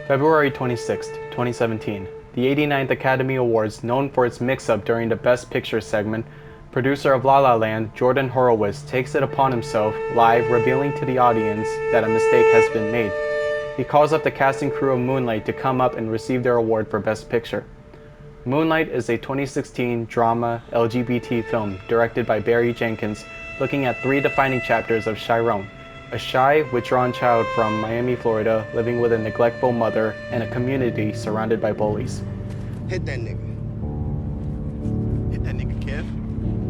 February 26, 2017. The 89th Academy Awards, known for its mix-up during the Best Picture segment, producer of La La Land, Jordan Horowitz, takes it upon himself, live, revealing to the audience that a mistake has been made. He calls up the cast and crew of Moonlight to come up and receive their award for Best Picture. Moonlight is a 2016 drama LGBT film directed by Barry Jenkins, looking at three defining chapters of Chiron, a shy, withdrawn child from Miami, Florida, living with a neglectful mother and a community surrounded by bullies. Hit that nigga. Hit that nigga, Kev.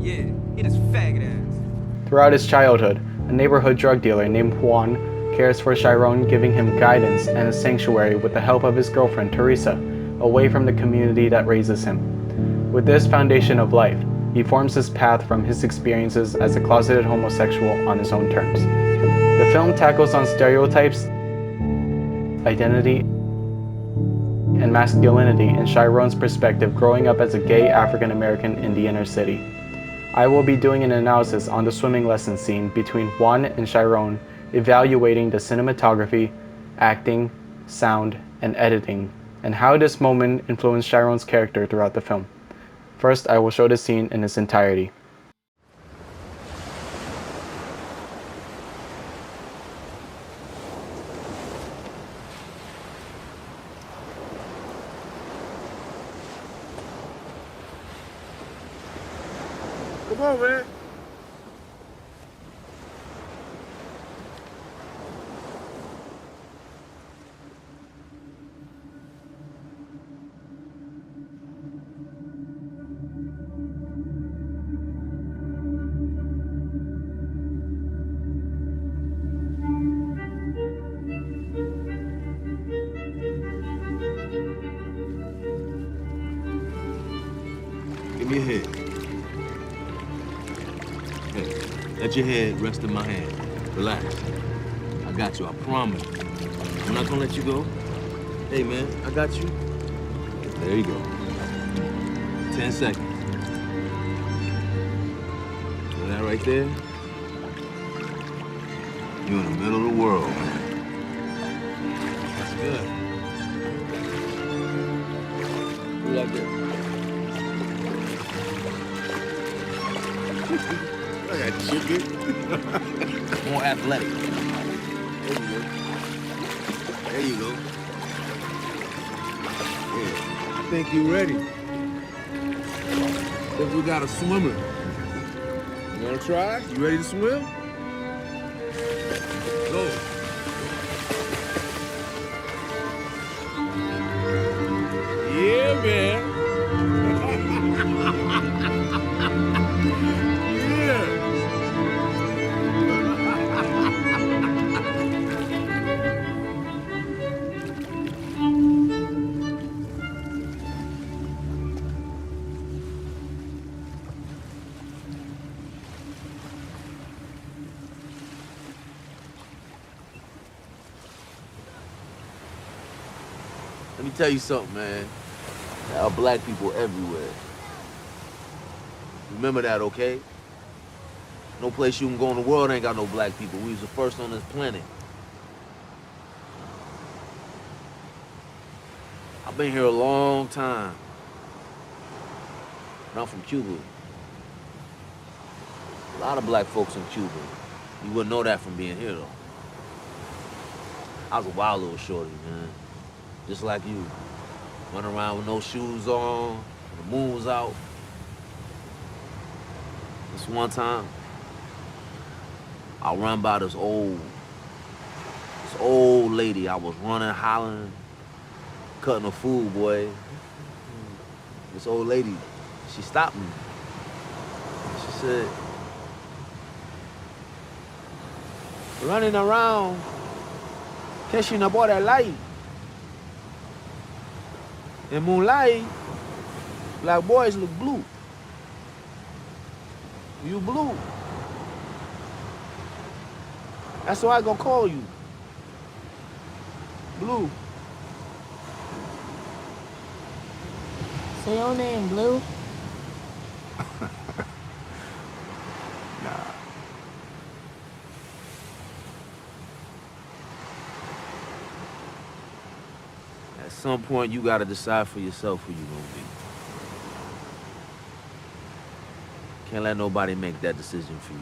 Yeah, hit his faggot ass. Throughout his childhood, a neighborhood drug dealer named Juan cares for Chiron, giving him guidance and a sanctuary with the help of his girlfriend Teresa, away from the community that raises him. With this foundation of life, he forms his path from his experiences as a closeted homosexual on his own terms. The film tackles on stereotypes, identity, and masculinity in Chiron's perspective growing up as a gay African American in the inner city. I will be doing an analysis on the swimming lesson scene between Juan and Chiron, evaluating the cinematography, acting, sound, and editing, and how this moment influenced Chiron's character throughout the film. First, I will show the scene in its entirety. Come on, man. Give me a head. Hey, let your head rest in my hand. Relax. I got you, I promise. I'm not gonna let you go. Hey, man, I got you. There you go. 10 seconds. See that right there? You're in the middle of the world, man. That's good. You like that? I got chicken. More athletic. There you go. There you go. Yeah. I think you're ready. Think we got a swimmer. You wanna try? You ready to swim? Go. Yeah, man. Let me tell you something, man. There are black people everywhere. Remember that, okay? No place you can go in the world ain't got no black people. We was the first on this planet. I've been here a long time. And I'm from Cuba. A lot of black folks in Cuba. You wouldn't know that from being here, though. I was a wild little shorty, man. Just like you. Running around with no shoes on, the moon was out. This one time, I run by this old lady. I was running, hollering, cutting her food, boy. This old lady, she stopped me. She said, running around, catching a boy that light. In Moonlight, black boys look blue. You blue. That's why I gonna call you. Blue. So your name Blue? Nah. At some point, you gotta decide for yourself who you gonna be. Can't let nobody make that decision for you.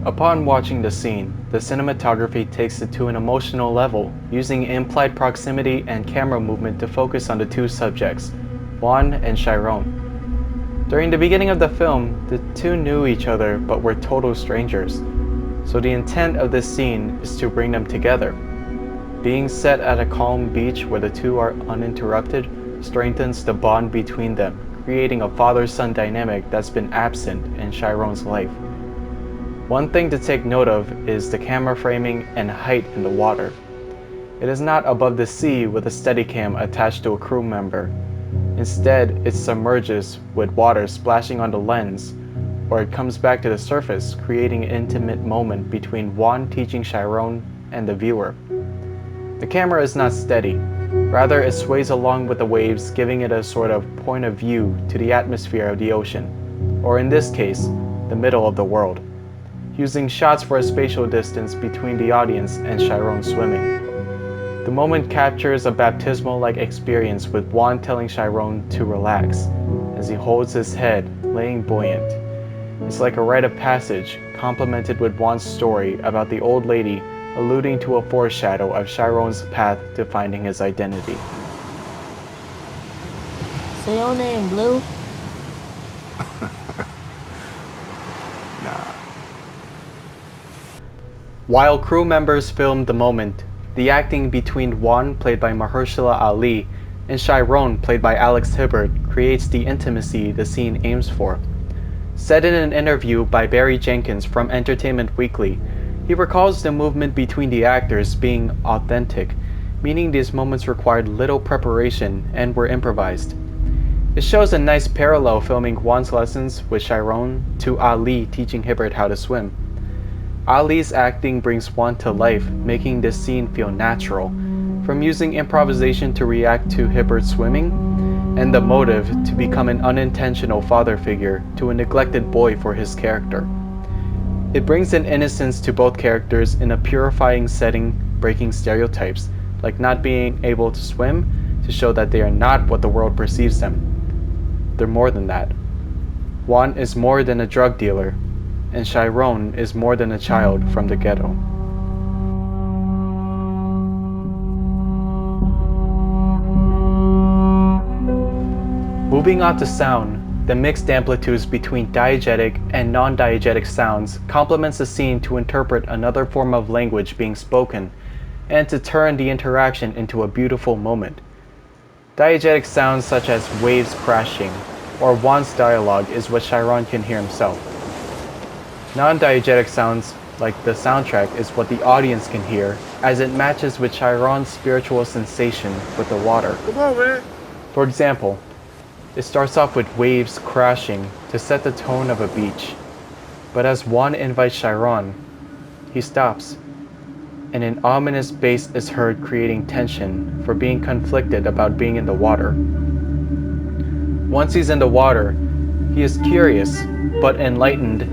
Upon watching the scene, the cinematography takes it to an emotional level, using implied proximity and camera movement to focus on the two subjects, Juan and Chiron. During the beginning of the film, the two knew each other but were total strangers, so the intent of this scene is to bring them together. Being set at a calm beach where the two are uninterrupted strengthens the bond between them, creating a father-son dynamic that's been absent in Chiron's life. One thing to take note of is the camera framing and height in the water. It is not above the sea with a Steadicam attached to a crew member. Instead, it submerges with water splashing on the lens, or it comes back to the surface, creating an intimate moment between Juan teaching Chiron and the viewer. The camera is not steady, rather it sways along with the waves, giving it a sort of point of view to the atmosphere of the ocean, or in this case, the middle of the world, using shots for a spatial distance between the audience and Chiron swimming. The moment captures a baptismal-like experience with Juan telling Chiron to relax as he holds his head, laying buoyant. It's like a rite of passage, complemented with Juan's story about the old lady, alluding to a foreshadow of Chiron's path to finding his identity. So your name Blue? While crew members filmed the moment, the acting between Juan, played by Mahershala Ali, and Chiron, played by Alex Hibbert, creates the intimacy the scene aims for. Said in an interview by Barry Jenkins from Entertainment Weekly, he recalls the movement between the actors being authentic, meaning these moments required little preparation and were improvised. It shows a nice parallel filming Juan's lessons with Chiron to Ali teaching Hibbert how to swim. Ali's acting brings Juan to life, making this scene feel natural, from using improvisation to react to Hibbert swimming, and the motive to become an unintentional father figure to a neglected boy for his character. It brings an innocence to both characters in a purifying setting, breaking stereotypes, like not being able to swim, to show that they are not what the world perceives them. They're more than that. Juan is more than a drug dealer, and Chiron is more than a child from the ghetto. Moving on to sound, the mixed amplitudes between diegetic and non-diegetic sounds complements the scene to interpret another form of language being spoken and to turn the interaction into a beautiful moment. Diegetic sounds such as waves crashing or Juan's dialogue is what Chiron can hear himself. Non-diegetic sounds, like the soundtrack, is what the audience can hear as it matches with Chiron's spiritual sensation with the water. Come on, man. For example, it starts off with waves crashing to set the tone of a beach. But as Juan invites Chiron, he stops, and an ominous bass is heard creating tension for being conflicted about being in the water. Once he's in the water, he is curious, but enlightened,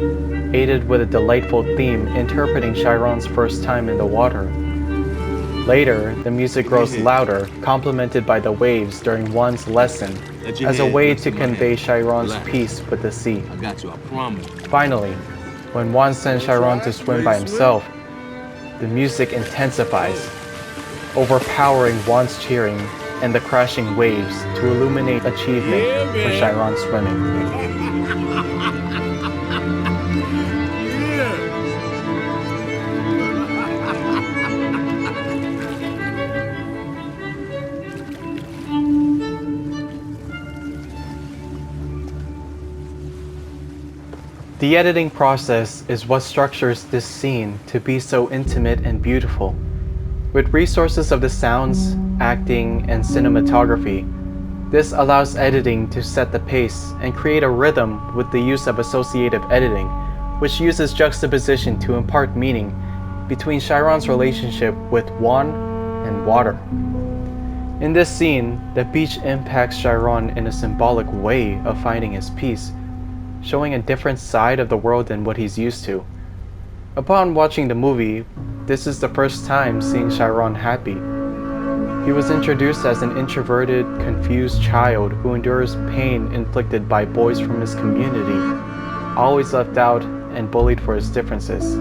aided with a delightful theme interpreting Chiron's first time in the water. Later, the music grows louder, complemented by the waves during Juan's lesson, as a way to convey Chiron's peace with the sea. I got you, I promise. Finally, when Juan sends Chiron to swim by himself, the music intensifies, overpowering Juan's cheering and the crashing waves to illuminate achievement for Chiron swimming. The editing process is what structures this scene to be so intimate and beautiful. With resources of the sounds, acting, and cinematography, this allows editing to set the pace and create a rhythm with the use of associative editing, which uses juxtaposition to impart meaning between Chiron's relationship with Juan and water. In this scene, the beach impacts Chiron in a symbolic way of finding his peace, showing a different side of the world than what he's used to. Upon watching the movie, this is the first time seeing Chiron happy. He was introduced as an introverted, confused child who endures pain inflicted by boys from his community, always left out and bullied for his differences.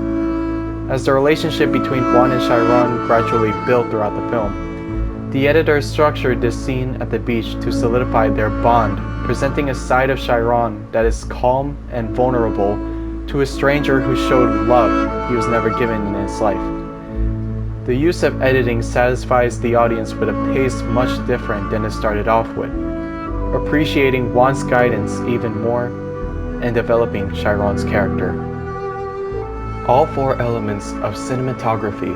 As the relationship between Juan and Chiron gradually built throughout the film, the editor structured this scene at the beach to solidify their bond, presenting a side of Chiron that is calm and vulnerable to a stranger who showed love he was never given in his life. The use of editing satisfies the audience with a pace much different than it started off with, appreciating Juan's guidance even more and developing Chiron's character. All four elements of cinematography,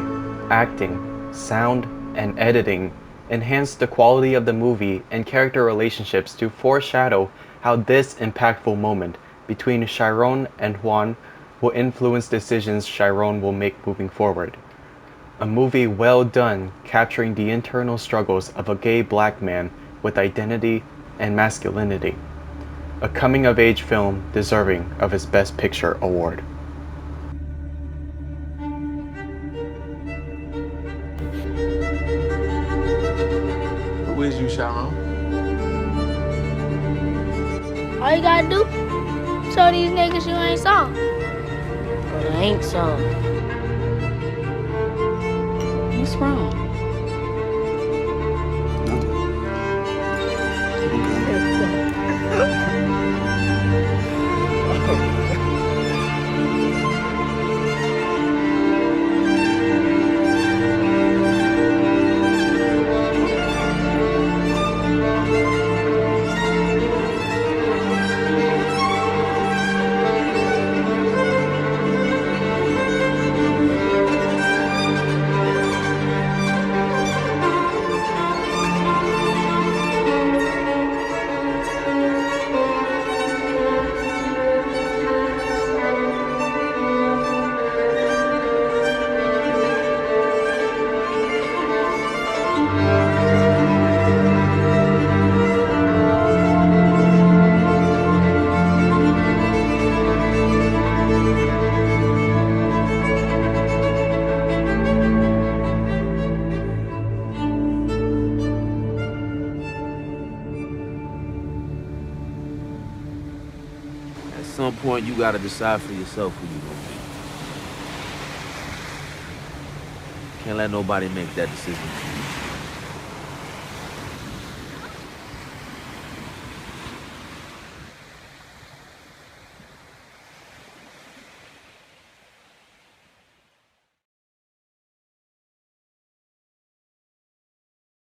acting, sound, and editing enhance the quality of the movie and character relationships to foreshadow how this impactful moment between Chiron and Juan will influence decisions Chiron will make moving forward. A movie well done capturing the internal struggles of a gay black man with identity and masculinity. A coming-of-age film deserving of its Best Picture award. Who is you, Chiron? All you gotta do, show these niggas you ain't saw. But I ain't saw. What's wrong? At some point, you gotta decide for yourself who you gonna be. Can't let nobody make that decision for you.